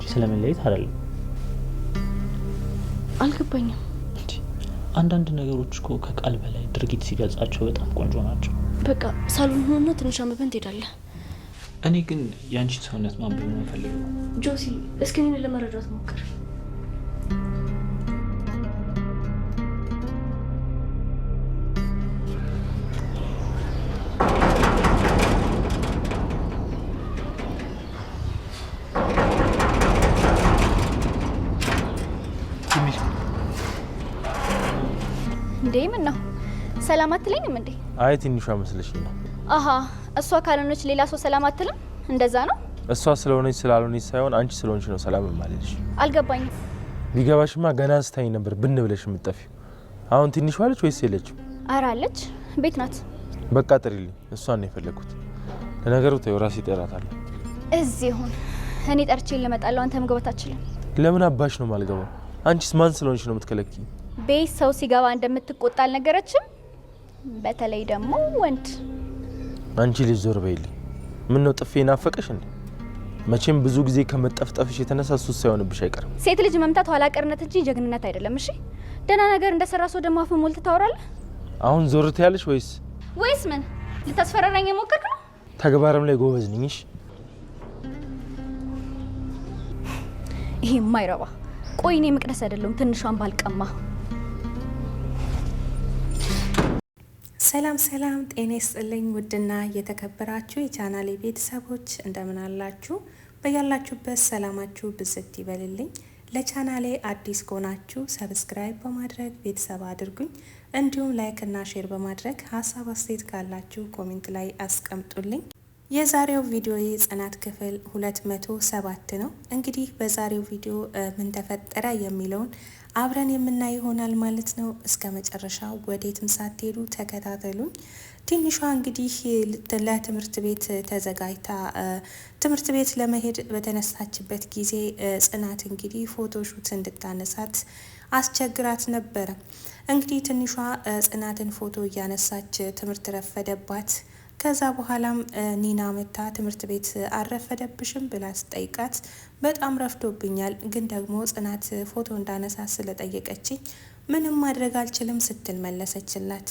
እንጂ ስለመለየት አይደለም። አልገባኝም። አንዳንድ ነገሮች እኮ ከቃል በላይ ድርጊት ሲገልጻቸው በጣም ቆንጆ ናቸው። በቃ ሳሎን ሆኖ ትንሽ አመበን ትሄዳለህ። እኔ ግን ያንቺን ሰውነት ማንበብ ነው የምፈልገው። ጆሲ እስኪ እኔን ለመረዳት ሞክር። እንዴ ምን ነው ሰላም አትለኝም እንዴ? አይ ትንሿ መስለሽ ነው። አሃ እሷ ካልሆነች ሌላ ሰው ሰላም አትልም? እንደዛ ነው? እሷ ስለሆነች ስላልሆነች ሳይሆን አንቺ ስለሆንሽ ነው ሰላም ማለልሽ። አልገባኝም። ቢገባሽማ ገና ስታይ ነበር ብን ብለሽ የምትጠፊው። አሁን ትንሿ አለች ወይስ የለችም? ኧረ አለች፣ ቤት ናት። በቃ ጥሪልኝ፣ እሷን ነው የፈለኩት። ለነገሩ ተይው ራሴ እጠራታለሁ። እዚህ ይሁን፣ እኔ ጠርቼ ልመጣለሁ። አንተ መግባት አትችልም። ለምን አባሽ ነው ማልገባው? አንቺስ ማን ስለሆንሽ ነው የምትከለኪኝ? ቤት ሰው ሲገባ እንደምትቆጣ አልነገረችም? በተለይ ደግሞ ወንድ። አንቺ ልጅ ዞር በይልኝ። ምን ነው ጥፌ ናፈቀሽ እንዴ? መቼም ብዙ ጊዜ ከመጠፍጠፍሽ የተነሳ ሱስ ሳይሆንብሽ አይቀርም። ሴት ልጅ መምታት ኋላ ቀርነት እንጂ ጀግንነት አይደለም። እሺ ደህና ነገር እንደሰራ ሰው ደግሞ አፍ ሞልተህ ታወራለህ። አሁን ዞር ትያለሽ ወይስ ምን ልታስፈራራኝ የሞከርክ ነው? ተግባርም ላይ ጎበዝ ነኝሽ። ይሄ የማይረባ ቆይ፣ እኔ መቅደስ አይደለሁም ትንሿን ባልቀማ። ሰላም ሰላም፣ ጤና ይስጥልኝ ውድና የተከበራችሁ የቻናሌ ቤተሰቦች እንደምን አላችሁ? በያላችሁበት ሰላማችሁ ብዝት ይበልልኝ። ለቻናሌ አዲስ ከሆናችሁ ሰብስክራይብ በማድረግ ቤተሰብ አድርጉኝ። እንዲሁም ላይክ እና ሼር በማድረግ ሀሳብ አስተያየት ካላችሁ ኮሜንት ላይ አስቀምጡልኝ። የዛሬው ቪዲዮ ጽናት ክፍል 207 ነው። እንግዲህ በዛሬው ቪዲዮ ምን ተፈጠረ የሚለውን አብረን የምናይ ይሆናል ማለት ነው። እስከ መጨረሻው ወዴትም ሳትሄዱ ተከታተሉኝ። ትንሿ እንግዲህ ለትምህርት ቤት ተዘጋጅታ ትምህርት ቤት ለመሄድ በተነሳችበት ጊዜ ጽናት እንግዲህ ፎቶሹት እንድታነሳት አስቸግራት ነበረ። እንግዲህ ትንሿ ጽናትን ፎቶ እያነሳች ትምህርት ረፈደባት። ከዛ በኋላም ኒና መታ ትምህርት ቤት አረፈደብሽም ብላ ስጠይቃት በጣም ረፍዶብኛል፣ ግን ደግሞ ጽናት ፎቶ እንዳነሳ ስለጠየቀችኝ ምንም ማድረግ አልችልም ስትል መለሰችላት።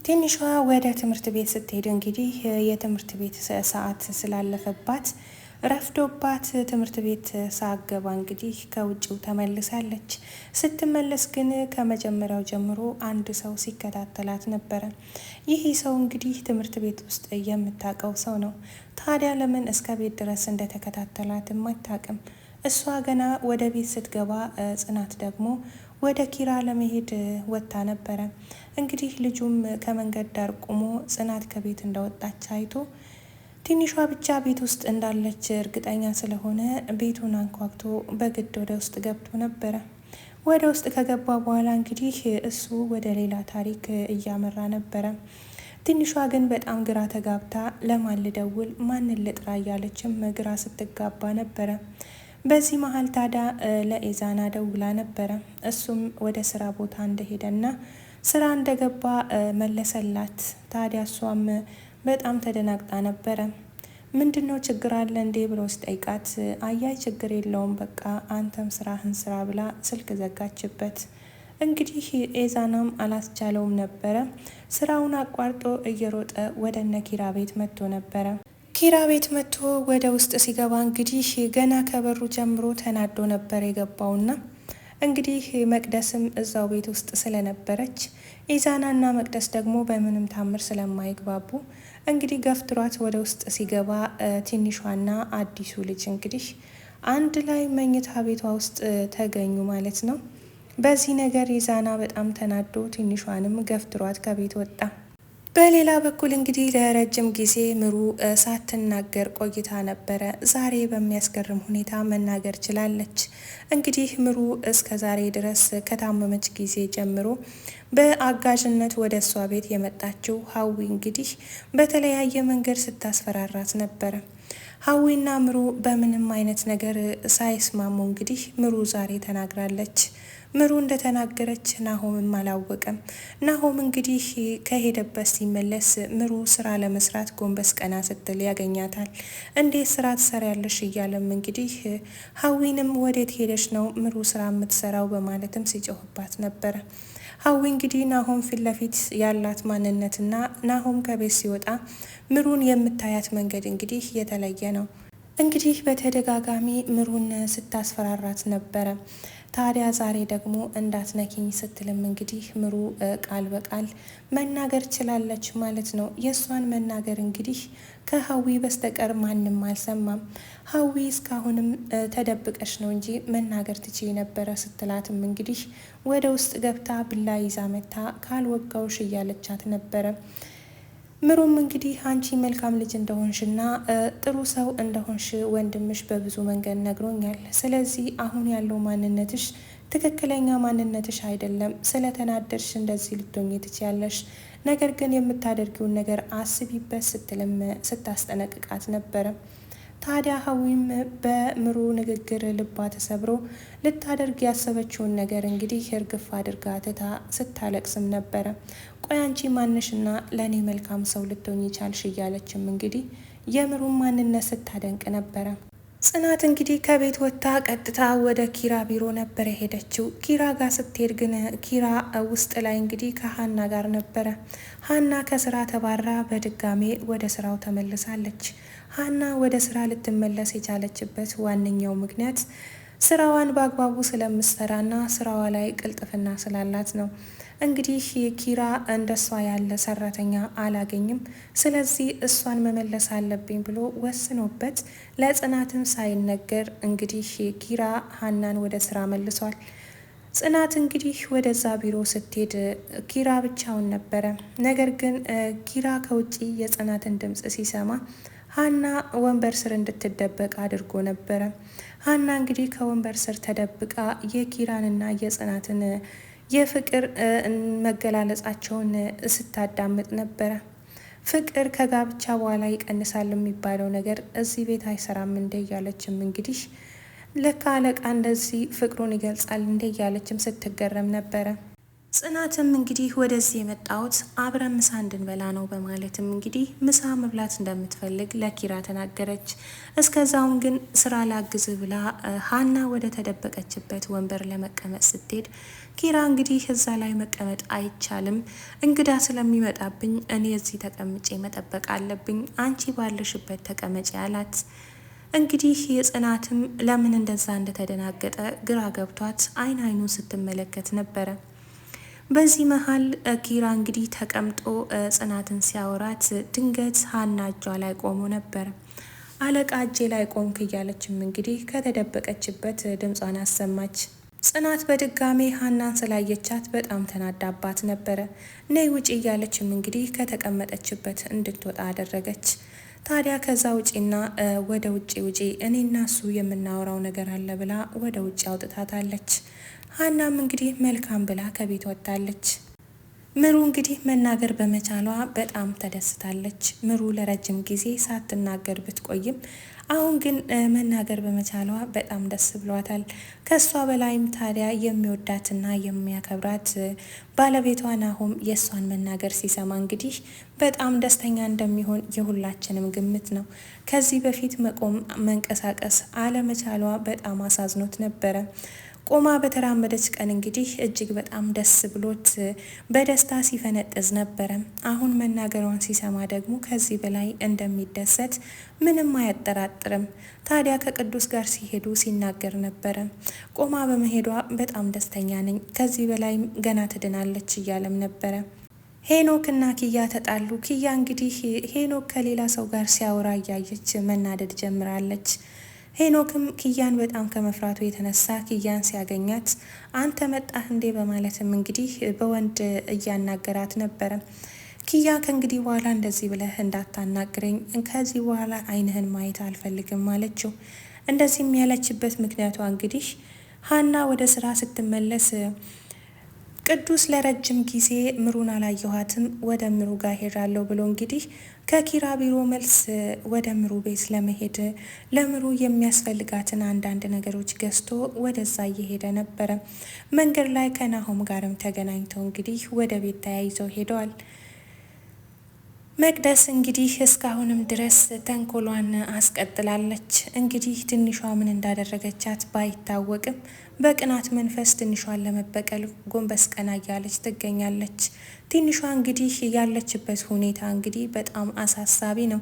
ትንሿ ወደ ትምህርት ቤት ስትሄድ እንግዲህ የትምህርት ቤት ሰዓት ስላለፈባት ረፍዶባት ትምህርት ቤት ሳገባ እንግዲህ ከውጭው ተመልሳለች። ስትመለስ ግን ከመጀመሪያው ጀምሮ አንድ ሰው ሲከታተላት ነበረ። ይህ ሰው እንግዲህ ትምህርት ቤት ውስጥ የምታውቀው ሰው ነው። ታዲያ ለምን እስከ ቤት ድረስ እንደተከታተላትም አታውቅም። እሷ ገና ወደ ቤት ስትገባ ጽናት ደግሞ ወደ ኪራ ለመሄድ ወጥታ ነበረ። እንግዲህ ልጁም ከመንገድ ዳር ቆሞ ጽናት ከቤት እንደወጣች አይቶ ትንሿ ብቻ ቤት ውስጥ እንዳለች እርግጠኛ ስለሆነ ቤቱን አንኳኩቶ በግድ ወደ ውስጥ ገብቶ ነበረ። ወደ ውስጥ ከገባ በኋላ እንግዲህ እሱ ወደ ሌላ ታሪክ እያመራ ነበረ። ትንሿ ግን በጣም ግራ ተጋብታ ለማን ልደውል ማንን ልጥራ እያለችም ግራ ስትጋባ ነበረ። በዚህ መሀል ታዲያ ለኤዛና ደውላ ነበረ። እሱም ወደ ስራ ቦታ እንደሄደና ስራ እንደገባ መለሰላት። ታዲያ እሷም በጣም ተደናግጣ ነበረ። ምንድነው ችግር አለ እንዴ ብሎ ሲጠይቃት አያይ ችግር የለውም በቃ አንተም ስራህን ስራ ብላ ስልክ ዘጋችበት። እንግዲህ ኤዛናም አላስቻለውም ነበረ። ስራውን አቋርጦ እየሮጠ ወደ እነ ኪራ ቤት መጥቶ ነበረ። ኪራ ቤት መጥቶ ወደ ውስጥ ሲገባ እንግዲህ ገና ከበሩ ጀምሮ ተናዶ ነበር የገባውና እንግዲህ መቅደስም እዛው ቤት ውስጥ ስለነበረች ኢዛናና መቅደስ ደግሞ በምንም ታምር ስለማይግባቡ እንግዲህ ገፍትሯት ወደ ውስጥ ሲገባ ትንሿና አዲሱ ልጅ እንግዲህ አንድ ላይ መኝታ ቤቷ ውስጥ ተገኙ ማለት ነው። በዚህ ነገር ኢዛና በጣም ተናዶ ትንሿንም ገፍትሯት ከቤት ወጣ። በሌላ በኩል እንግዲህ ለረጅም ጊዜ ምሩ ሳትናገር ቆይታ ነበረ። ዛሬ በሚያስገርም ሁኔታ መናገር ችላለች። እንግዲህ ምሩ እስከ ዛሬ ድረስ ከታመመች ጊዜ ጀምሮ በአጋዥነት ወደ እሷ ቤት የመጣችው ሀዊ እንግዲህ በተለያየ መንገድ ስታስፈራራት ነበረ። ሀዊና ምሩ በምንም አይነት ነገር ሳይስማሙ እንግዲህ ምሩ ዛሬ ተናግራለች። ምሩ እንደተናገረች ናሆምም አላወቀም። ናሆም እንግዲህ ከሄደበት ሲመለስ ምሩ ስራ ለመስራት ጎንበስ ቀና ስትል ያገኛታል። እንዴት ስራ ትሰሪያለሽ እያለም እንግዲህ ሀዊንም ወዴት ሄደች ነው ምሩ ስራ የምትሰራው በማለትም ሲጮህባት ነበረ። ሀዊ እንግዲህ ናሆም ፊት ለፊት ያላት ማንነትና ናሆም ከቤት ሲወጣ ምሩን የምታያት መንገድ እንግዲህ የተለየ ነው። እንግዲህ በተደጋጋሚ ምሩን ስታስፈራራት ነበረ። ታዲያ ዛሬ ደግሞ እንዳትነኪኝ ስትልም እንግዲህ ምሩ ቃል በቃል መናገር ችላለች ማለት ነው። የእሷን መናገር እንግዲህ ከሀዊ በስተቀር ማንም አልሰማም። ሀዊ እስካሁንም ተደብቀሽ ነው እንጂ መናገር ትችይ ነበረ ስትላትም እንግዲህ ወደ ውስጥ ገብታ ብላ ይዛ መታ ካልወጋውሽ እያለቻት ነበረ። ምሩም እንግዲህ አንቺ መልካም ልጅ እንደሆንሽና ጥሩ ሰው እንደሆንሽ ወንድምሽ በብዙ መንገድ ነግሮኛል። ስለዚህ አሁን ያለው ማንነትሽ ትክክለኛ ማንነትሽ አይደለም። ስለተናደድሽ እንደዚህ ልትሆኚ ትችያለሽ። ነገር ግን የምታደርጊውን ነገር አስቢበት ስትልም ስታስጠነቅቃት ነበረ። ታዲያ ሀዊም በምሩ ንግግር ልቧ ተሰብሮ ልታደርግ ያሰበችውን ነገር እንግዲህ እርግፍ አድርጋ ትታ ስታለቅስም ነበረ። ቆይ አንቺ ማንሽና ለእኔ መልካም ሰው ልትሆኝ ይቻልሽ እያለችም እንግዲህ የምሩን ማንነት ስታደንቅ ነበረ። ጽናት እንግዲህ ከቤት ወጥታ ቀጥታ ወደ ኪራ ቢሮ ነበር የሄደችው። ኪራ ጋር ስትሄድ ግን ኪራ ውስጥ ላይ እንግዲህ ከሀና ጋር ነበረ። ሀና ከስራ ተባራ በድጋሜ ወደ ስራው ተመልሳለች። ሀና ወደ ስራ ልትመለስ የቻለችበት ዋነኛው ምክንያት ስራዋን በአግባቡ ስለምትሰራና ስራዋ ላይ ቅልጥፍና ስላላት ነው። እንግዲህ ኪራ እንደሷ ያለ ሰራተኛ አላገኝም፣ ስለዚህ እሷን መመለስ አለብኝ ብሎ ወስኖበት ለጽናትም ሳይነገር እንግዲህ ኪራ ሀናን ወደ ስራ መልሷል። ጽናት እንግዲህ ወደዛ ቢሮ ስትሄድ ኪራ ብቻውን ነበረ። ነገር ግን ኪራ ከውጭ የጽናትን ድምፅ ሲሰማ ሀና ወንበር ስር እንድትደበቅ አድርጎ ነበረ። ሀና እንግዲህ ከወንበር ስር ተደብቃ የኪራንና የጽናትን የፍቅር መገላለጻቸውን ስታዳምጥ ነበረ። ፍቅር ከጋብቻ በኋላ ይቀንሳል የሚባለው ነገር እዚህ ቤት አይሰራም እንደ እያለችም እንግዲህ ለካ አለቃ እንደዚህ ፍቅሩን ይገልጻል እንደ እያለችም ስትገረም ነበረ። ጽናትም እንግዲህ ወደዚህ የመጣሁት አብረን ምሳ እንድንበላ ነው በማለትም እንግዲህ ምሳ መብላት እንደምትፈልግ ለኪራ ተናገረች። እስከዛውን ግን ስራ ላግዝ ብላ ሀና ወደ ተደበቀችበት ወንበር ለመቀመጥ ስትሄድ ኪራ እንግዲህ እዛ ላይ መቀመጥ አይቻልም፣ እንግዳ ስለሚመጣብኝ እኔ እዚህ ተቀምጬ መጠበቅ አለብኝ፣ አንቺ ባለሽበት ተቀመጪ አላት። እንግዲህ የጽናትም ለምን እንደዛ እንደተደናገጠ ግራ ገብቷት አይን አይኑን ስትመለከት ነበረ። በዚህ መሀል ኪራ እንግዲህ ተቀምጦ ጽናትን ሲያወራት ድንገት ሀና እጇ ላይ ቆሞ ነበር። አለቃ እጄ ላይ ቆምክ እያለችም እንግዲህ ከተደበቀችበት ድምጿን አሰማች። ጽናት በድጋሜ ሀናን ስላየቻት በጣም ተናዳባት ነበረ። ነይ ውጪ እያለችም እንግዲህ ከተቀመጠችበት እንድትወጣ አደረገች። ታዲያ ከዛ ውጪና ወደ ውጪ ውጪ እኔና እሱ የምናወራው ነገር አለ ብላ ወደ ውጪ አውጥታታለች። ሀናም እንግዲህ መልካም ብላ ከቤት ወጥታለች። ምሩ እንግዲህ መናገር በመቻሏ በጣም ተደስታለች። ምሩ ለረጅም ጊዜ ሳትናገር ብትቆይም አሁን ግን መናገር በመቻሏ በጣም ደስ ብሏታል። ከሷ በላይም ታዲያ የሚወዳትና የሚያከብራት ባለቤቷ ናሆም የእሷን መናገር ሲሰማ እንግዲህ በጣም ደስተኛ እንደሚሆን የሁላችንም ግምት ነው። ከዚህ በፊት መቆም መንቀሳቀስ አለመቻሏ በጣም አሳዝኖት ነበረ። ቆማ በተራመደች ቀን እንግዲህ እጅግ በጣም ደስ ብሎት በደስታ ሲፈነጥዝ ነበረ። አሁን መናገሯን ሲሰማ ደግሞ ከዚህ በላይ እንደሚደሰት ምንም አያጠራጥርም። ታዲያ ከቅዱስ ጋር ሲሄዱ ሲናገር ነበረ። ቆማ በመሄዷ በጣም ደስተኛ ነኝ፣ ከዚህ በላይ ገና ትድናለች እያለም ነበረ። ሄኖክ እና ኪያ ተጣሉ። ኪያ እንግዲህ ሄኖክ ከሌላ ሰው ጋር ሲያወራ እያየች መናደድ ጀምራለች። ሄኖክም ኪያን በጣም ከመፍራቱ የተነሳ ኪያን ሲያገኛት አንተ መጣህ እንዴ በማለትም እንግዲህ በወንድ እያናገራት ነበረ። ኪያ ከእንግዲህ በኋላ እንደዚህ ብለህ እንዳታናግረኝ፣ ከዚህ በኋላ ዓይንህን ማየት አልፈልግም አለችው። እንደዚህም ያለችበት ምክንያቷ እንግዲህ ሀና ወደ ስራ ስትመለስ ቅዱስ ለረጅም ጊዜ ምሩን አላየኋትም፣ ወደ ምሩ ጋር ሄዳለሁ ብሎ እንግዲህ ከኪራ ቢሮ መልስ ወደ ምሩ ቤት ለመሄድ ለምሩ የሚያስፈልጋትን አንዳንድ ነገሮች ገዝቶ ወደዛ እየሄደ ነበረ። መንገድ ላይ ከናሆም ጋርም ተገናኝተው እንግዲህ ወደ ቤት ተያይዘው ሄደዋል። መቅደስ እንግዲህ እስካሁንም ድረስ ተንኮሏን አስቀጥላለች። እንግዲህ ትንሿ ምን እንዳደረገቻት ባይታወቅም በቅናት መንፈስ ትንሿን ለመበቀል ጎንበስ ቀና እያለች ትገኛለች። ትንሿ እንግዲህ ያለችበት ሁኔታ እንግዲህ በጣም አሳሳቢ ነው።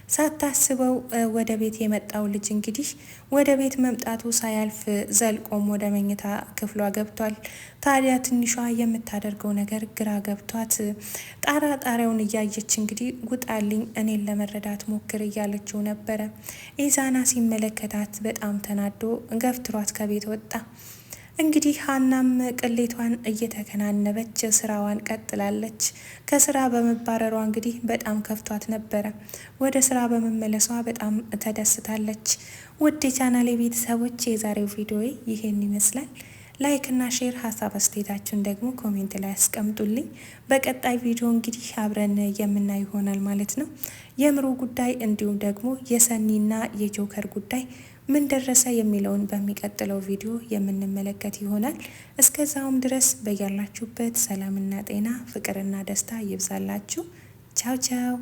ሳታስበው ወደ ቤት የመጣው ልጅ እንግዲህ ወደ ቤት መምጣቱ ሳያልፍ ዘልቆም ወደ መኝታ ክፍሏ ገብቷል። ታዲያ ትንሿ የምታደርገው ነገር ግራ ገብቷት ጣሪያውን እያየች እንግዲህ ውጣልኝ፣ እኔን ለመረዳት ሞክር እያለችው ነበረ። ኢዛና ሲመለከታት በጣም ተናዶ ገፍትሯት ከቤት ወጣ። እንግዲህ ሀናም ቅሌቷን እየተከናነበች ስራዋን ቀጥላለች። ከስራ በመባረሯ እንግዲህ በጣም ከፍቷት ነበረ። ወደ ስራ በመመለሷ በጣም ተደስታለች። ውድ የቻናሌ ቤተሰቦች የዛሬው ቪዲዮ ይሄን ይመስላል። ላይክ እና ሼር፣ ሀሳብ አስተያየታችሁን ደግሞ ኮሜንት ላይ አስቀምጡልኝ። በቀጣይ ቪዲዮ እንግዲህ አብረን የምናይ ይሆናል ማለት ነው። የምሩ ጉዳይ እንዲሁም ደግሞ የሰኒና የጆከር ጉዳይ ምን ደረሰ የሚለውን በሚቀጥለው ቪዲዮ የምንመለከት ይሆናል። እስከዛውም ድረስ በያላችሁበት ሰላምና ጤና ፍቅርና ደስታ ይብዛላችሁ። ቻው ቻው።